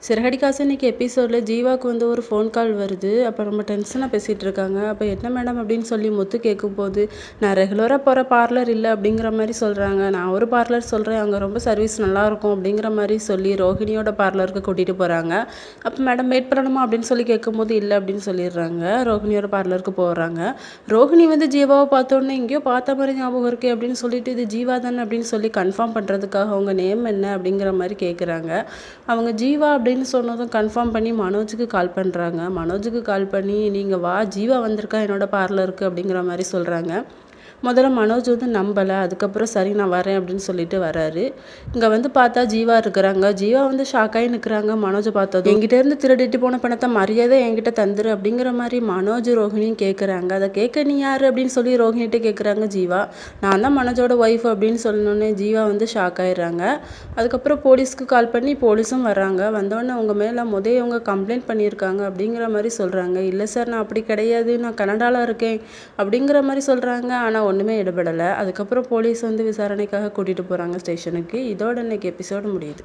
சிறகடிக்க இன்னைக்கு எபிசோட்ல ஜீவாக்கு வந்து ஒரு ஃபோன் கால் வருது. அப்போ ரொம்ப டென்ஷனாக பேசிகிட்டு இருக்காங்க. அப்போ என்ன மேடம் அப்படின்னு சொல்லி முத்து கேட்கும்போது, நான் ரெகுலராக போகிற பார்லர் இல்லை அப்படிங்கிற மாதிரி சொல்கிறாங்க. நான் ஒரு பார்லர் சொல்கிறேன், அங்கே ரொம்ப சர்வீஸ் நல்லாயிருக்கும் அப்படிங்கிற மாதிரி சொல்லி ரோஹிணியோட பார்லருக்கு கூட்டிகிட்டு போகிறாங்க. அப்போ மேடம் வெயிட் பண்ணணுமா அப்படின்னு சொல்லி கேட்கும்போது இல்லை அப்படின்னு சொல்லிடுறாங்க. ரோஹிணியோட பார்லருக்கு போகிறாங்க. ரோஹிணி வந்து ஜீவாவை பார்த்தோன்னே எங்கேயோ பார்த்த மாதிரி ஞாபகம் இருக்கே அப்படின்னு சொல்லிட்டு இது ஜீவா தானே அப்படின்னு சொல்லி கன்ஃபார்ம் பண்ணுறதுக்காக அவங்க நேம் என்ன அப்படிங்கிற மாதிரி கேட்குறாங்க. அவங்க ஜீவா அப்படின்னு சொன்னதும் கன்ஃபார்ம் பண்ணி மனோஜுக்கு கால் பண்ணுறாங்க. மனோஜுக்கு கால் பண்ணி நீங்கள் வா, ஜீவா வந்திருக்கா என்னோட பார்லருக்கு அப்படிங்கிற மாதிரி சொல்கிறாங்க. முதல்ல மனோஜ் வந்து நம்பலை. அதுக்கப்புறம் சரி நான் வரேன் அப்படின்னு சொல்லிட்டு வராரு. இங்கே வந்து பார்த்தா ஜீவா இருக்கிறாங்க. ஜீவா வந்து ஷாக்காகி நிற்கிறாங்க. மனோஜை பார்த்ததும் என்கிட்ட இருந்து திருடிட்டு போன பணத்தை மரியாதை என்கிட்ட தந்துரு அப்படிங்கிற மாதிரி மனோஜ் ரோஹிணியும் கேட்குறாங்க. அதை கேட்க நீ யார் அப்படின்னு சொல்லி ரோஹிணிகிட்ட கேட்குறாங்க ஜீவா. நான் தான் மனோஜோட ஒய்ஃப் அப்படின்னு சொன்னோன்னே ஜீவா வந்து ஷாக் ஆயிடுறாங்க. அதுக்கப்புறம் போலீஸ்க்கு கால் பண்ணி போலீஸும் வர்றாங்க. வந்தோடனே உங்கள் மேலே இவங்க கம்ப்ளைண்ட் பண்ணியிருக்காங்க அப்படிங்கிற மாதிரி சொல்கிறாங்க. இல்லை சார் நான் அப்படி கிடையாது, நான் கனடாவில் இருக்கேன் அப்படிங்கிற மாதிரி சொல்கிறாங்க. ஆனால் ஒன்றுமே எடுபடலை. அதுக்கப்புறம் போலீஸ் வந்து விசாரணைக்காக கூட்டிகிட்டு போகிறாங்க ஸ்டேஷனுக்கு. இதோட இன்னைக்கு எபிசோடு முடியுது.